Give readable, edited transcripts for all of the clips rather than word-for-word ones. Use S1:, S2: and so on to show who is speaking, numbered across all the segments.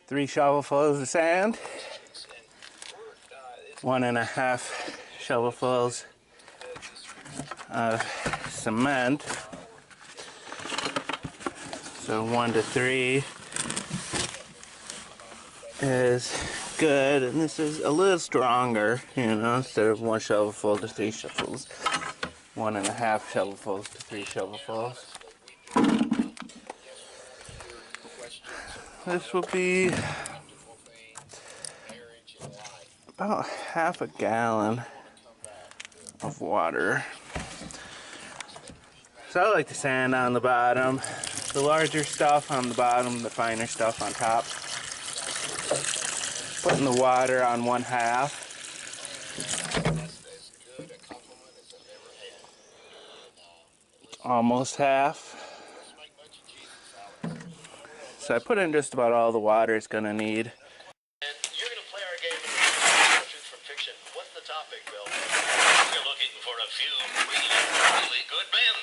S1: 3 shovelfuls of sand, 1.5 shovelfuls of cement. So 1 to 3 is good, and this is a little stronger, you know, instead of 1 shovelful to 3 shovels, 1.5 shovelfuls to 3 shovelfuls. This will be about half a gallon of water. So I like the sand on the bottom, the larger stuff on the bottom, the finer stuff on top. Putting the water on 1/2. Almost half. So I put in just about all the water it's gonna need.
S2: And you're gonna play our game of truth from fiction. What's the topic, Bill?
S3: We're looking for a few really good men.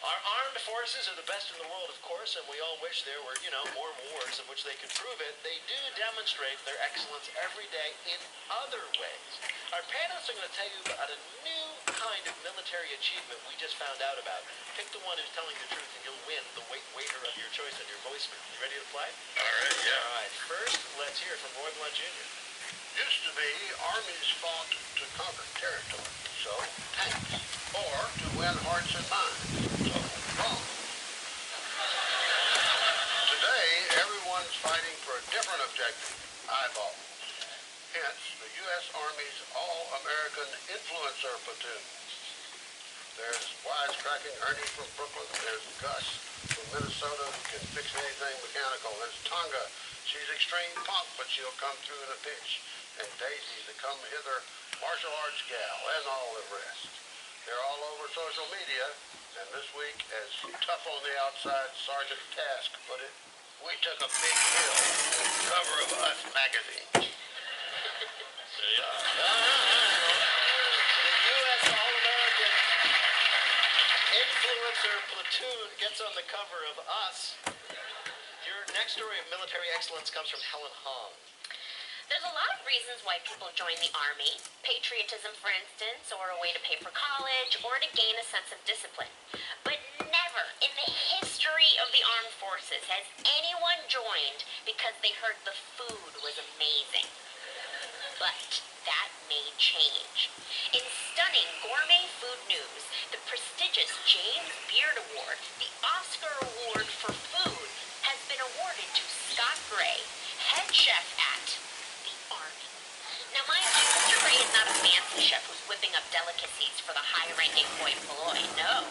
S2: Our armed forces are the best in the world, of course, and we all wish there were, more wars in which they could prove it. They do demonstrate their excellence every day in other ways. Our panelists are going to tell you about a new kind of military achievement we just found out about. Pick the one who's telling the truth, and you'll win the waiter of your choice on your voicemail. You ready to play?
S3: All right, yeah.
S2: All right. First, let's hear from Roy Blunt Jr.
S4: Used to be armies fought to conquer territory, so tanks, or to win hearts and minds, so wrong. Today, everyone's fighting for a different objective, eyeballs. Hence, the U.S. Army's All-American Influencer Platoon. There's wisecracking Ernie from Brooklyn. There's Gus from Minnesota who can fix anything mechanical. There's Tonga. She's extreme punk, but she'll come through in a pinch. And Daisy, the come hither martial arts gal, and all the rest. They're all over social media, and this week, as tough on the outside Sergeant Task put it, we took a big pill on the cover of Us magazine.
S2: The U.S. All-American Influencer Platoon gets on the cover of Us. Your next story of military excellence comes from Helen Hong.
S5: There's a lot of reasons why people join the Army. Patriotism, for instance, or a way to pay for college, or to gain a sense of discipline. But never in the history of the armed forces has anyone joined because they heard the food was amazing. But that may change. In stunning gourmet food news, the prestigious James Beard Award, the Oscar Award for Food, has been awarded to Scott Gray, head chef at the Army. Now, mind you, Mr. Gray is not a fancy chef who's whipping up delicacies for the high-ranking hoi polloi. No.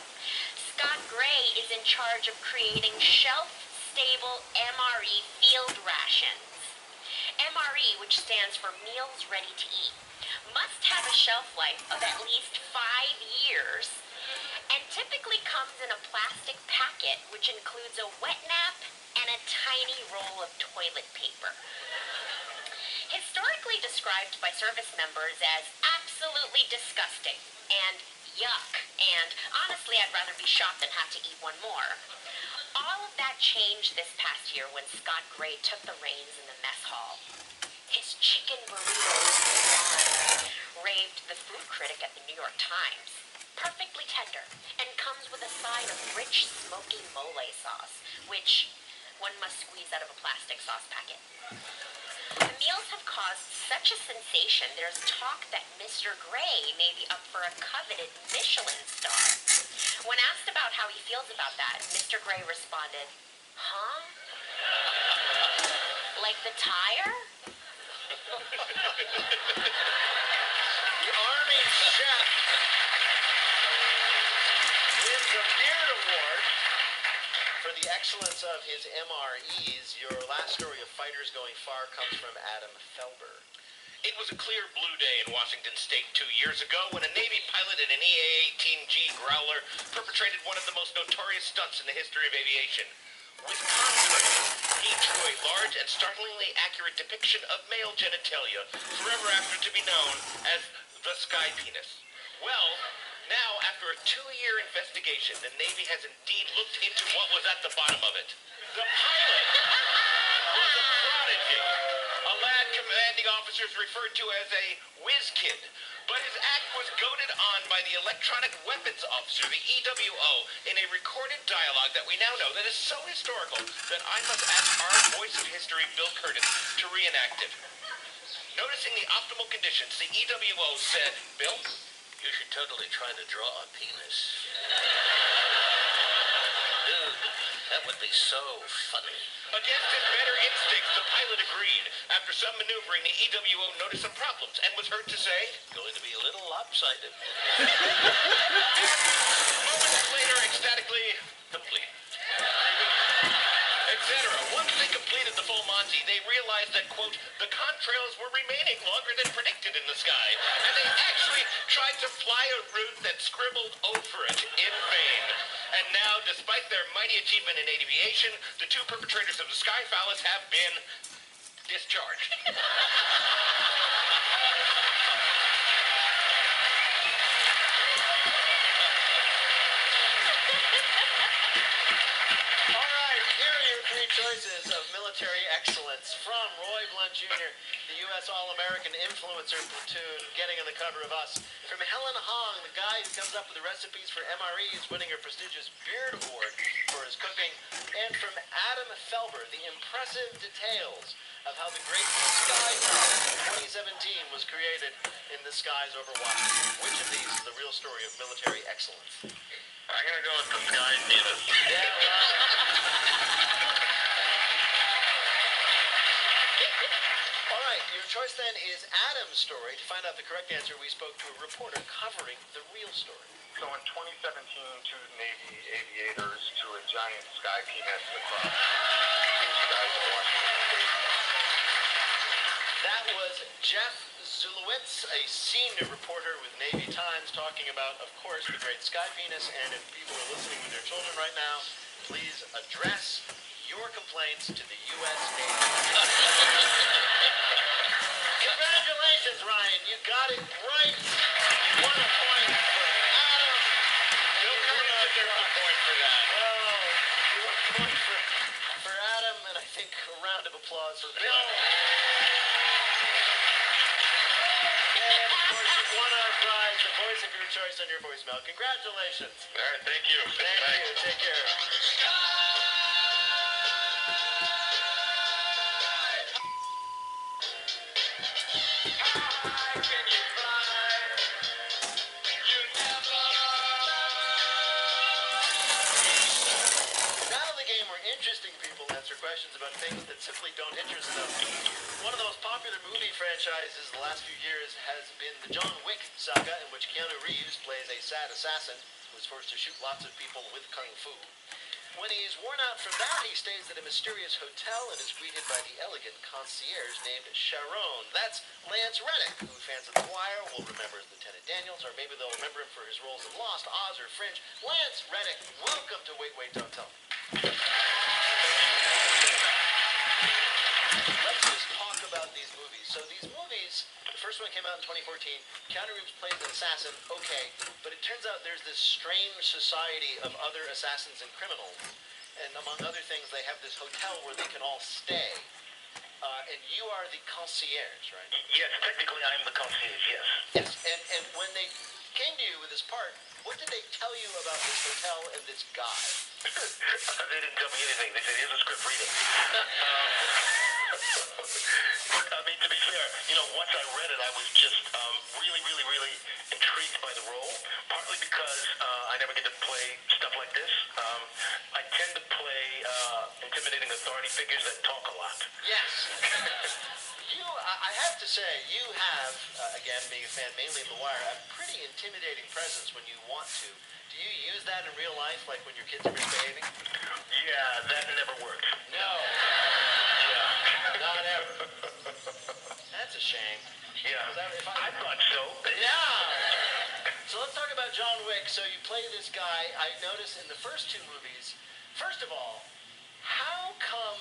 S5: Scott Gray is in charge of creating shelf-stable MRE field rations. MRE, which stands for Meals Ready to Eat, must have a shelf life of at least 5 years and typically comes in a plastic packet which includes a wet nap and a tiny roll of toilet paper. Historically described by service members as absolutely disgusting and yuck, and honestly I'd rather be shot than have to eat one more. All of that changed this past year when Scott Gray took the reins in the mess hall. His chicken burritos raved the food critic at the New York Times. Perfectly tender, and comes with a side of rich, smoky mole sauce, which one must squeeze out of a plastic sauce packet. The meals have caused such a sensation, there's talk that Mr. Gray may be up for a coveted Michelin star. When asked about how he feels about that, Mr. Gray responded, "Huh? Like the tire?"
S2: The Army chef wins a Beard Award for the excellence of his MREs. Your last story of fighters going far comes from Adam Felber.
S3: It was a clear blue day in Washington State 2 years ago when a Navy pilot in an EA-18G Growler perpetrated one of the most notorious stunts in the history of aviation. With confidence, he drew a large and startlingly accurate depiction of male genitalia, forever after to be known as the sky penis. Well, now, after a 2-year investigation, the Navy has indeed looked into what was at the bottom of it. The pilot officers referred to as a whiz kid. But his act was goaded on by the electronic weapons officer, the EWO, in a recorded dialogue that we now know that is so historical that I must ask our voice of history, Bill Curtis, to reenact it. Noticing the optimal conditions, the EWO said, Bill, you should totally try to draw a penis. Dude, that would be so funny. Against his better instincts, the pilot agreed. After some maneuvering, the EWO noticed some problems and was heard to say, going to be a little lopsided. Moments later, ecstatically complete. Etc. Once they completed the full Monty, they realized that, quote, the contrails were remaining longer than predicted in the sky, and they actually tried to fly a route that scribbled over it in vain. And now, despite their mighty achievement in aviation, the two perpetrators of the Sky Phallus have been discharged. All right, here are your three choices of military excellence from Roy Blunt Jr., the U.S. All-American Influencer Platoon, getting on the cover of Us. From Helen Hong, the guy who comes up with the recipes for MREs, winning her prestigious Beard Award for his cooking. And from Adam Felber, the impressive details of how the Great Sky Tower 2017 was created in the skies over Washington. Which of these is the real story of military excellence? I'm going to go with the Sky Penis. Yeah, All right, your choice then is Adam's story. To find out the correct answer, we spoke to a reporter covering the real story.
S6: So in 2017, two Navy aviators drew a giant sky penis across blue skies of Washington State.
S2: That was Jeff Zulowitz, a senior reporter with Navy Times, talking about, of course, the great sky penis. And if people are listening with their children right now, please address your complaints to the U.S. Navy. Congratulations, Ryan. You got it right. You won a point for Adam.
S3: Bill Curtis deserves a point for that.
S2: Oh, you won a point for Adam, and I think a round of applause for Bill. And of course, you won our prize, the voice of your choice on your voicemail. Congratulations.
S3: All right, thank you.
S2: Thank you. Take care. Now the game where interesting people answer questions about things that simply don't interest them. One of the most popular movie franchises the last few years has been the John Wick saga, in which Keanu Reeves plays a sad assassin who is forced to shoot lots of people with kung fu. When he's worn out from that, he stays at a mysterious hotel and is greeted by the elegant concierge named Sharon. That's Lance Reddick, who fans of The Wire will remember as Lieutenant Daniels, or maybe they'll remember him for his roles in Lost, Oz, or Fringe. Lance Reddick, welcome to Wait, Wait, Don't Tell Me. Let's just talk about these movies. So these movies, the first one came out in 2014. Keanu Reeves plays an assassin, okay, but it turns out there's this strange society of other assassins and criminals. And among other things, they have this hotel where they can all stay. And you are the concierge, right?
S3: Yes, technically I am the concierge, yes.
S2: Yes. And when they came to you with this part, what did they tell you about this hotel and this guy?
S3: They didn't tell me anything. They said, here's a script, read it. I mean, to be fair, once I read it, I was just really intrigued by the role, partly because I never get to play stuff like this. I tend to play intimidating authority figures that talk a lot.
S2: Yes. I have to say, you have, again, being a fan mainly of The Wire, a pretty intimidating presence when you want to. Do you use that in real life, like when your kids are misbehaving?
S3: Yeah, that never worked.
S2: No.
S3: Yeah.
S2: Not ever. That's a shame.
S3: Yeah. I thought so.
S2: Yeah. So let's talk about John Wick. So you play this guy. I noticed in the first two movies, first of all, how come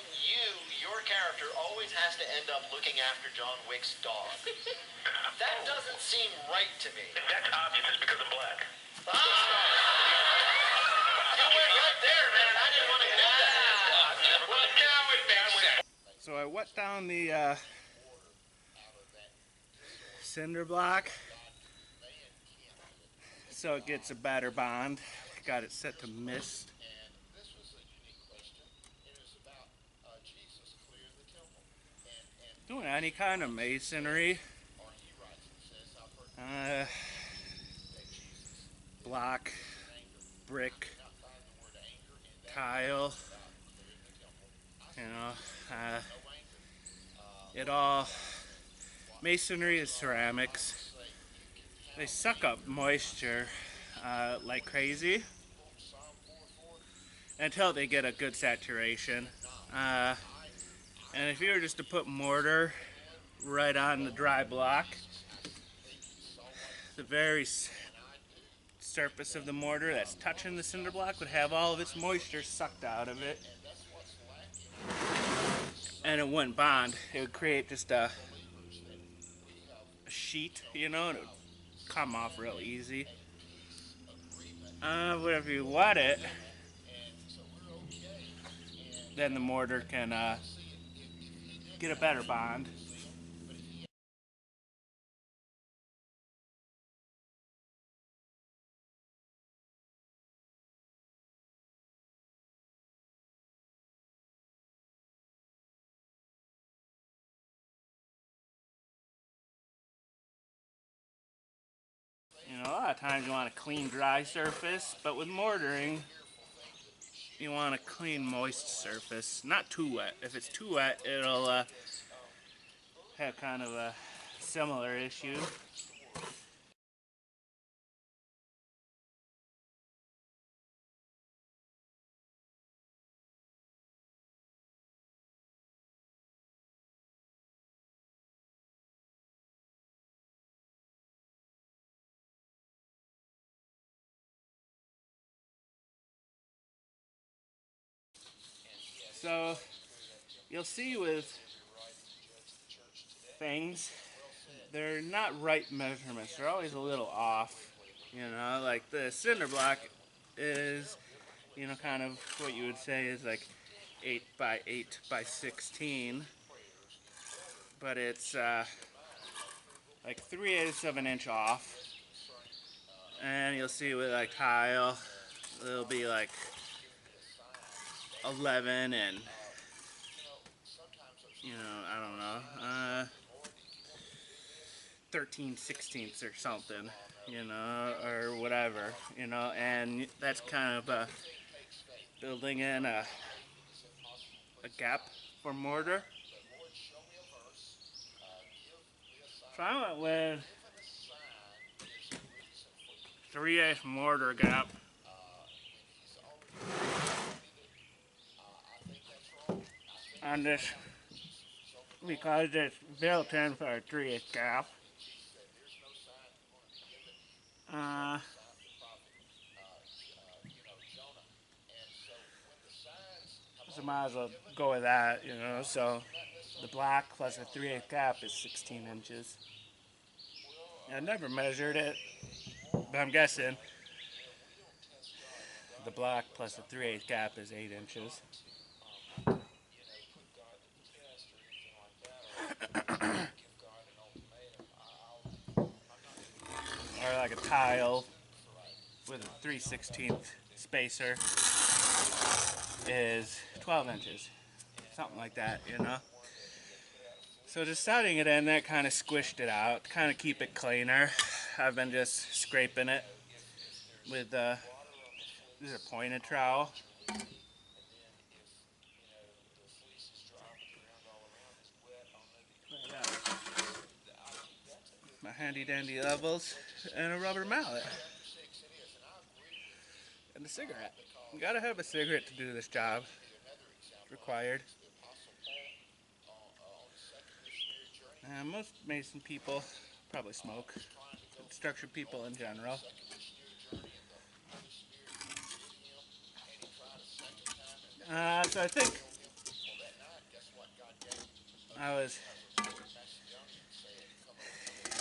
S2: your character, always has to end up looking after John Wick's dog? That doesn't seem right to me.
S3: That's obvious. It's because I'm black.
S2: Ah! You went right there, man. I didn't want to do that.
S3: Well, now it's bad.
S1: So I wet down the cinder block so it gets a better bond. Got it set to mist. Doing any kind of masonry, block, brick, tile, you know, it all, masonry is ceramics. They suck up moisture like crazy until they get a good saturation. And if you were just to put mortar right on the dry block, the very surface of the mortar that's touching the cinder block would have all of its moisture sucked out of it, and it wouldn't bond. It would create just a sheet, you know, and it would come off real easy. But if you wet it, then the mortar can get a better bond. You know, a lot of times you want a clean, dry surface, but with mortaring, you want a clean, moist surface. Not too wet. If it's too wet, it'll have kind of a similar issue. So you'll see with things, they're not right measurements. They're always a little off. You know, like the cinder block is, you know, kind of what you would say is like 8 by 8 by 16, but it's like 3/8 of an inch off. And you'll see with like tile, it'll be like 11 and, you know, I don't know, 13/16 or something, you know, or whatever, you know, and that's kind of building in a gap for mortar. So I went with 3/8 mortar gap. On this, because it's built in for a 3/8 gap. So might as well go with that, you know. So the block plus a 3/8 gap is 16 inches. I never measured it, but I'm guessing the block plus a 3/8 gap is 8 inches. Or like a tile with a 3/16 spacer is 12 inches. Something like that, you know. So just setting it in there kind of squished it out, kind of keep it cleaner. I've been just scraping it with this is a pointed trowel. My handy dandy levels and a rubber mallet and a cigarette. You gotta have a cigarette to do this job. It's required. Most mason people probably smoke. Structured people in general. So I think I was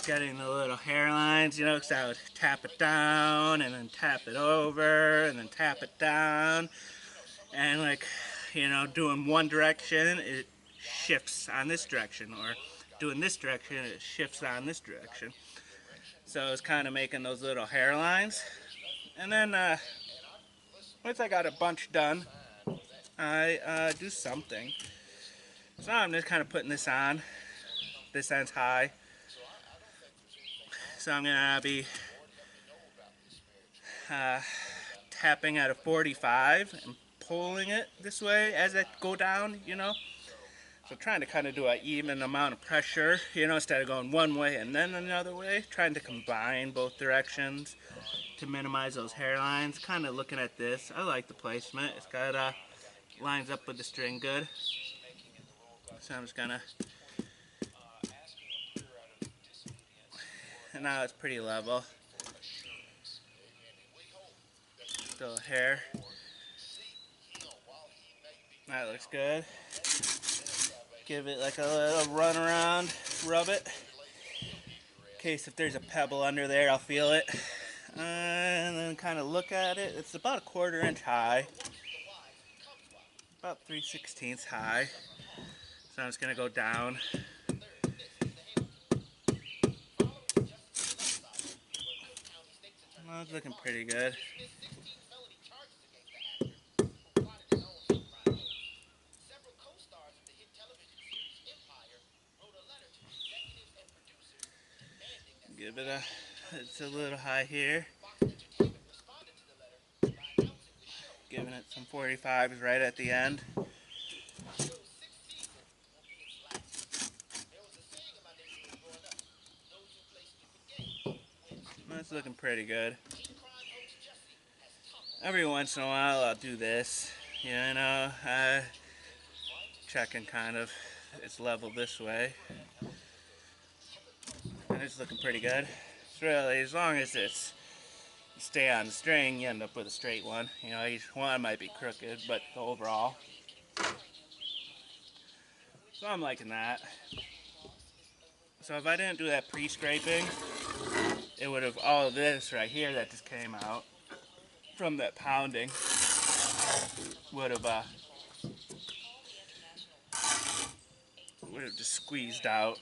S1: getting the little hairlines, you know, because I would tap it down and then tap it over and then tap it down. And like, you know, doing one direction, it shifts on this direction, or doing this direction, it shifts on this direction. So it's kind of making those little hairlines. And then once I got a bunch done, I do something. So I'm just kind of putting this on. This end's high. So I'm going to be tapping at a 45 and pulling it this way as I go down, you know. So trying to kind of do an even amount of pressure, you know, instead of going one way and then another way. Trying to combine both directions to minimize those hairlines. Kind of looking at this. I like the placement. It's got lines up with the string good. So I'm just gonna, and now it's pretty level. Still hair. That looks good. Give it like a little run around, rub it. In case if there's a pebble under there, I'll feel it. And then kind of look at it. It's about a 1/4 inch high. About 3/16 high. So I'm just gonna go down. Well, it's looking pretty good. Give it a, it's a little high here. Giving it some 45s right at the end. That's looking pretty good. Every once in a while I'll do this, you know, checking kind of it's level this way. And it's looking pretty good. It's really, as long as it's stay on the string, you end up with a straight one. You know, each one might be crooked, but overall. So I'm liking that. So if I didn't do that pre-scraping, it would have, all of this right here that just came out from that pounding would have just squeezed out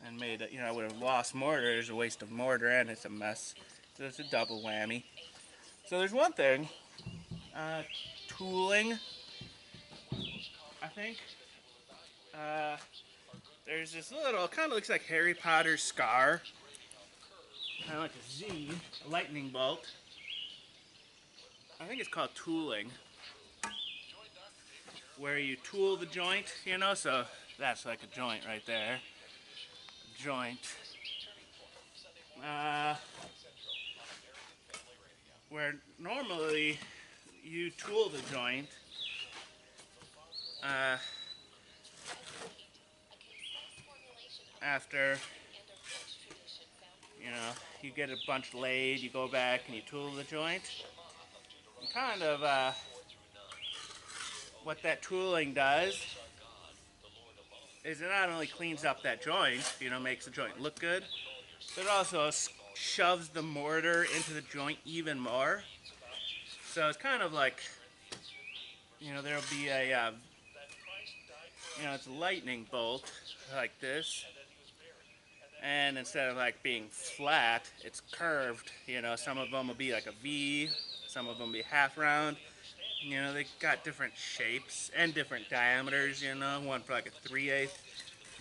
S1: and made it, you know, I would have lost mortar. There's a waste of mortar and it's a mess. So it's a double whammy. So there's one thing, tooling, I think. There's this little, kind of looks like Harry Potter's scar. Kind of like a Z, a lightning bolt. I think it's called tooling. Where you tool the joint, you know, so that's like a joint right there. Joint. Where normally you tool the joint, after, you know, you get a bunch laid, you go back and you tool the joint. And kind of what that tooling does is it not only cleans up that joint, you know, makes the joint look good, but it also shoves the mortar into the joint even more. So it's kind of like, you know, there'll be a, you know, it's a lightning bolt like this. And instead of like being flat, it's curved. You know, some of them will be like a V, some of them will be half round. You know, they got different shapes and different diameters, you know. One for like a 3/8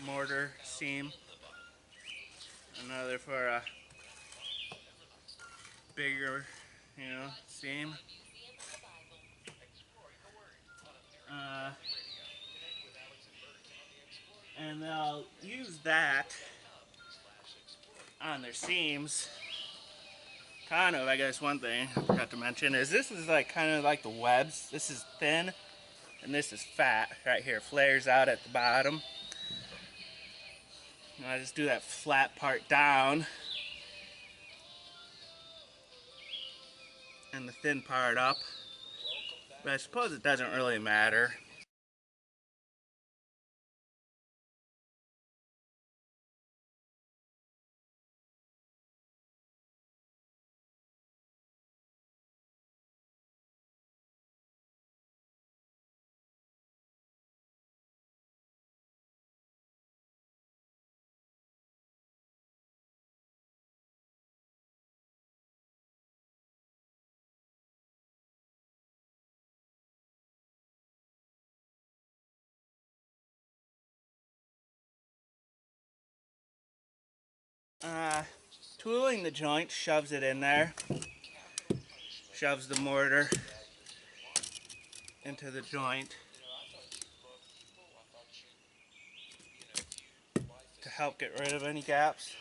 S1: mortar seam. Another for a bigger, you know, seam. And they'll use that on their seams. Kind of, I guess one thing I forgot to mention is this is like kind of like the webs. This is thin and this is fat right here. Flares out at the bottom. And I just do that flat part down and the thin part up. But I suppose it doesn't really matter. tooling the joint shoves it in there, shoves the mortar into the joint to help get rid of any gaps.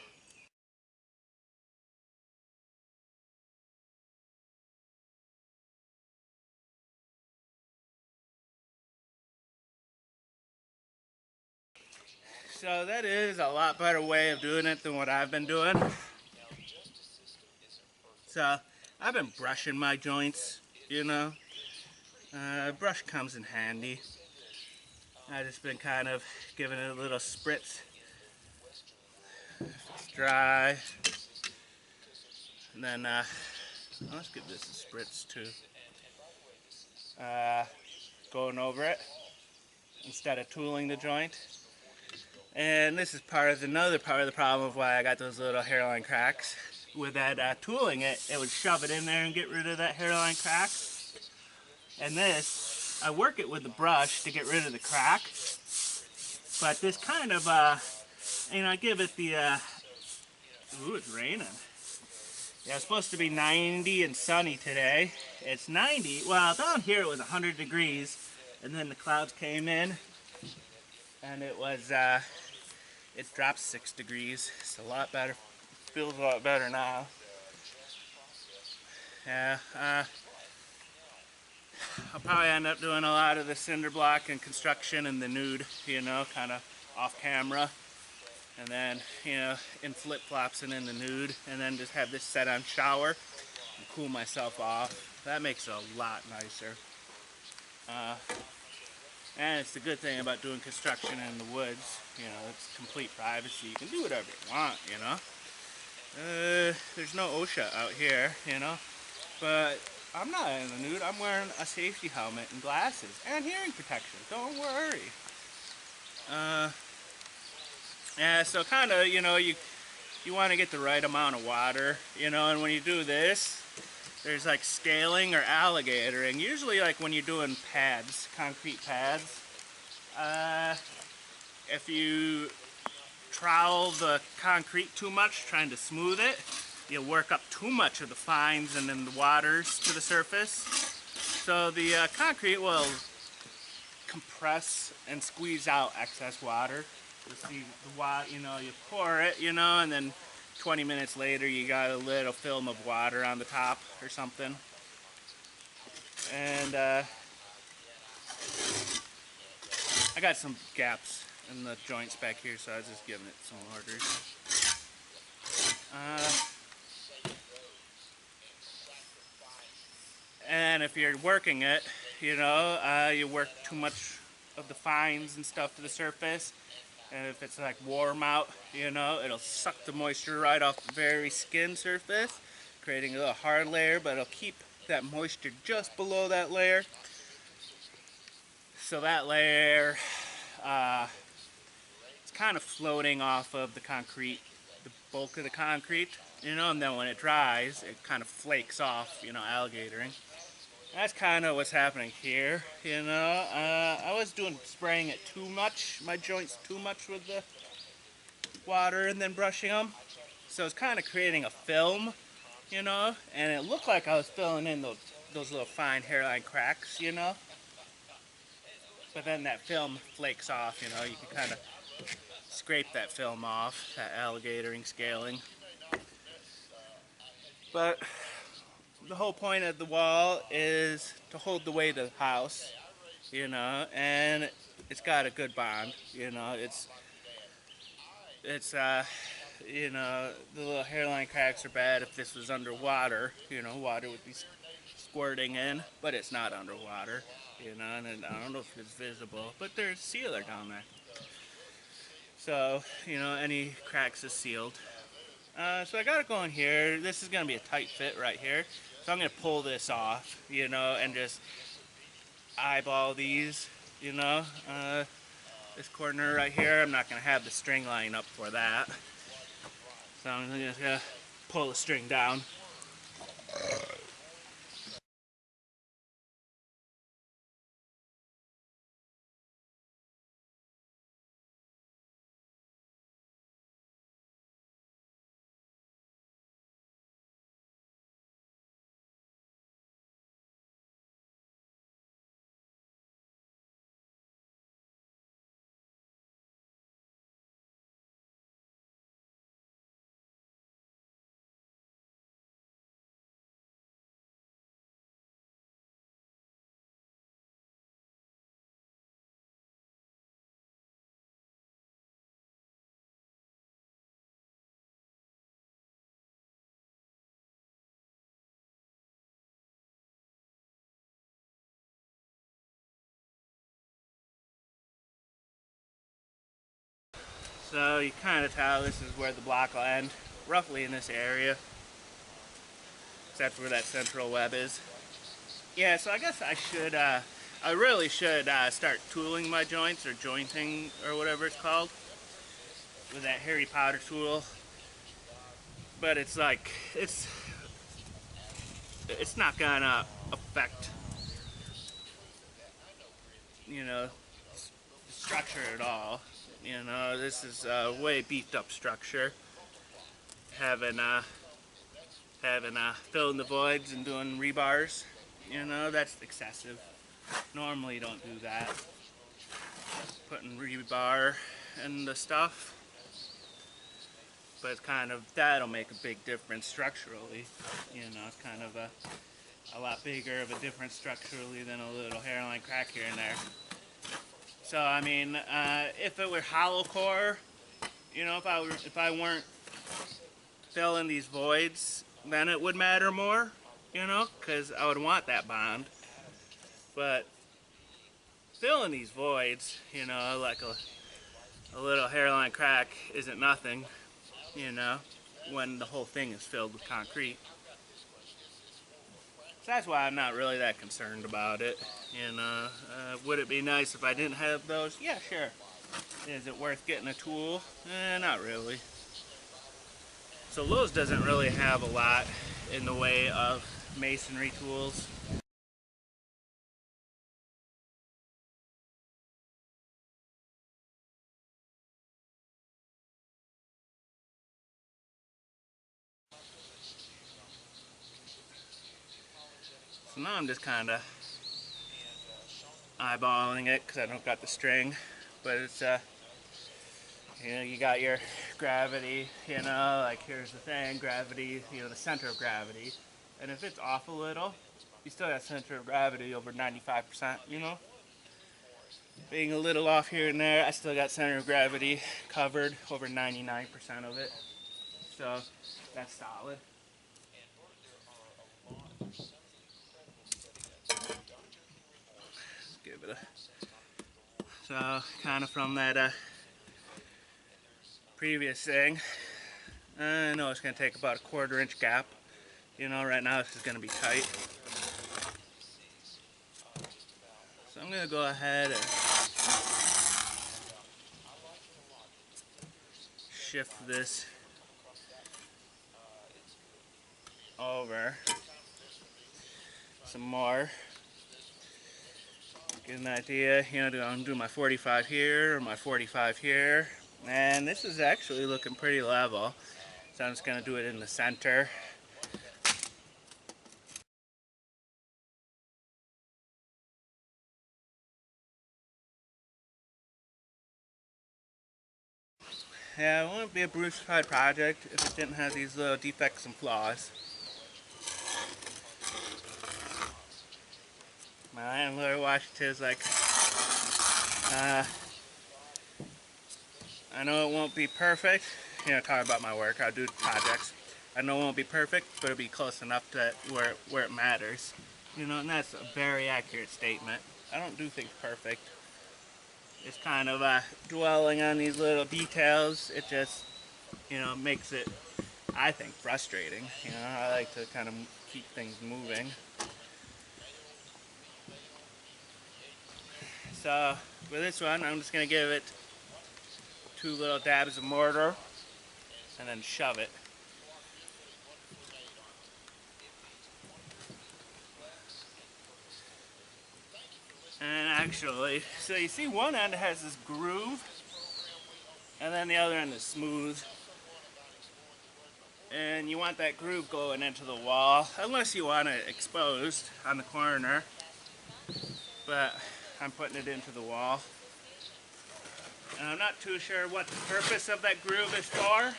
S1: So that is a lot better way of doing it than what I've been doing. So I've been brushing my joints, you know. Brush comes in handy. I've just been kind of giving it a little spritz. If it's dry. And then, let's give this a spritz too. Going over it instead of tooling the joint. And this is another part of the problem of why I got those little hairline cracks. With that tooling it would shove it in there and get rid of that hairline crack. And this, I work it with the brush to get rid of the crack. But this kind of, I give it the, ooh, it's raining. Yeah, it's supposed to be 90 and sunny today. It's 90, well, down here it was 100 degrees. And then the clouds came in. And it was, it dropped 6 degrees. It's a lot better. Feels a lot better now. Yeah, I'll probably end up doing a lot of the cinder block and construction in the nude, you know, kind of off camera. And then, you know, in flip-flops and in the nude. And then just have this set on shower and cool myself off. That makes it a lot nicer. And it's the good thing about doing construction in the woods. You know, it's complete privacy. You can do whatever you want, you know. There's no OSHA out here, you know. But I'm not in the nude. I'm wearing a safety helmet and glasses and hearing protection. Don't worry. Yeah, so kind of, you know, you want to get the right amount of water, you know, and when you do this, there's like scaling or alligatoring. Usually like when you're doing pads, concrete pads, if you trowel the concrete too much, trying to smooth it, you work up too much of the fines and then the waters to the surface. So the concrete will compress and squeeze out excess water. You see the water, you know, you pour it, you know, and then 20 minutes later you got a little film of water on the top or something. And I got some gaps in the joints back here, so I was just giving it some orders. And if you're working it, you know, you work too much of the fines and stuff to the surface. And if it's like warm out, you know, it'll suck the moisture right off the very skin surface, creating a little hard layer, but it'll keep that moisture just below that layer. So that layer, it's kind of floating off of the concrete, the bulk of the concrete, you know, and then when it dries, it kind of flakes off, you know, alligatoring. That's kind of what's happening here, you know. I was spraying it too much, my joints too much with the water and then brushing them. So it's kind of creating a film, you know, and it looked like I was filling in those little fine hairline cracks, you know. But then that film flakes off, you know, you can kind of scrape that film off, that alligatoring scaling. But the whole point of the wall is to hold the weight of the house, you know, and it's got a good bond, you know. It's you know, the little hairline cracks are bad if this was underwater, you know, water would be squirting in, but it's not underwater, you know, and I don't know if it's visible, but there's sealer down there. So, you know, any cracks is sealed. So I got it going here. This is going to be a tight fit right here. So I'm going to pull this off, you know, and just eyeball these, you know. This corner right here, I'm not going to have the string line up for that. So I'm just going to pull the string down. So you kind of tell this is where the block will end, roughly in this area. That's where that central web is. Yeah, so I guess I really should start tooling my joints, or jointing, or whatever it's called, with that Harry Potter tool. But it's like, it's not gonna affect, you know, the structure at all. You know, this is a way beefed up structure. Having filling the voids and doing rebars, you know, that's excessive. Normally you don't do that. Putting rebar and the stuff. But it's kind of, that'll make a big difference structurally. You know, it's kind of a lot bigger of a difference structurally than a little hairline crack here and there. So I mean, if it were hollow core, you know, if I weren't filling these voids, then it would matter more, you know, because I would want that bond. But filling these voids, you know, like a little hairline crack isn't nothing, you know, when the whole thing is filled with concrete. So that's why I'm not really that concerned about it, you know. Would it be nice if I didn't have those? Yeah, sure. Is it worth getting a tool? Not really. So Lowe's doesn't really have a lot in the way of masonry tools. So now I'm just kind of eyeballing it because I don't got the string, but it's you know, you got your gravity, you know, like here's the thing, gravity, you know, the center of gravity, and if it's off a little, you still got center of gravity over 95%, you know. Being a little off here and there, I still got center of gravity covered over 99% of it, so that's solid. Give it a, so kind of from that previous thing, I know it's going to take about a 1/4 inch gap. You know, right now this is going to be tight. So I'm going to go ahead and shift this over some more. Get an idea, you know, do I do my 45 here or my 45 here? And this is actually looking pretty level. So I'm just going to do it in the center. Yeah, it wouldn't be a Brucified project if it didn't have these little defects and flaws. My landlord watched his like, I know it won't be perfect. You know, talking about my work, I do projects. I know it won't be perfect, but it'll be close enough to where it matters. You know, and that's a very accurate statement. I don't do things perfect. It's kind of dwelling on these little details. It just, you know, makes it, I think, frustrating. You know, I like to kind of keep things moving. So with this one, I'm just going to give it 2 little dabs of mortar and then shove it. And actually, so you see one end has this groove, and then the other end is smooth. And you want that groove going into the wall, unless you want it exposed on the corner. But I'm putting it into the wall. And I'm not too sure what the purpose of that groove is for,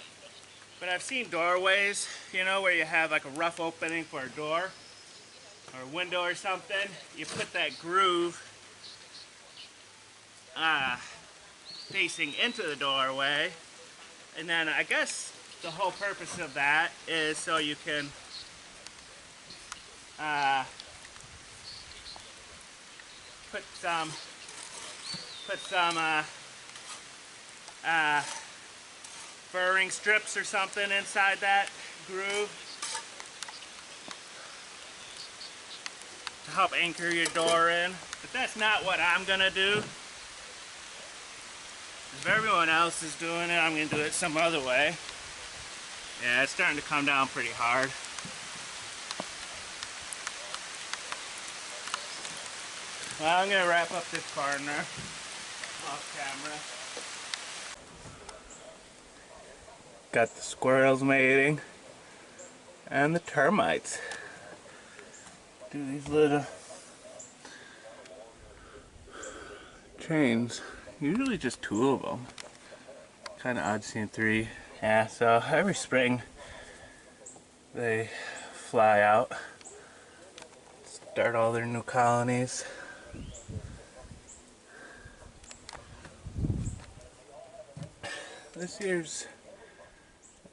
S1: but I've seen doorways, you know, where you have like a rough opening for a door or a window or something. You put that groove facing into the doorway, and then I guess the whole purpose of that is so you can put some furring strips or something inside that groove to help anchor your door in. But that's not what I'm gonna do. If everyone else is doing it, I'm gonna do it some other way. Yeah, it's starting to come down pretty hard. Well, I'm gonna wrap up this corner off camera. Got the squirrels mating and the termites. Do these little trains. Usually just 2 of them. Kind of odd seeing 3. Yeah, so every spring they fly out, start all their new colonies. This year's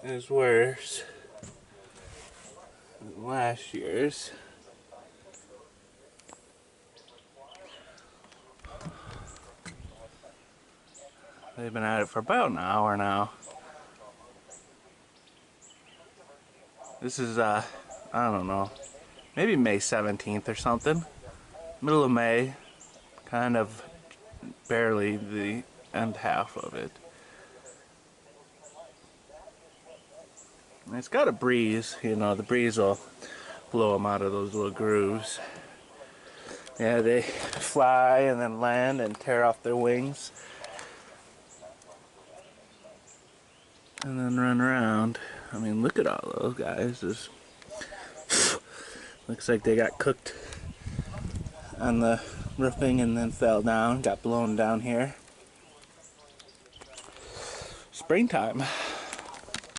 S1: is worse than last year's. They've been at it for about an hour now. This is, I don't know, maybe May 17th or something. Middle of May, kind of barely the end half of it. And it's got a breeze, you know, the breeze will blow them out of those little grooves. Yeah, they fly and then land and tear off their wings. And then run around. I mean, look at all those guys. Just looks like they got cooked on the roofing and then fell down, got blown down here. Springtime.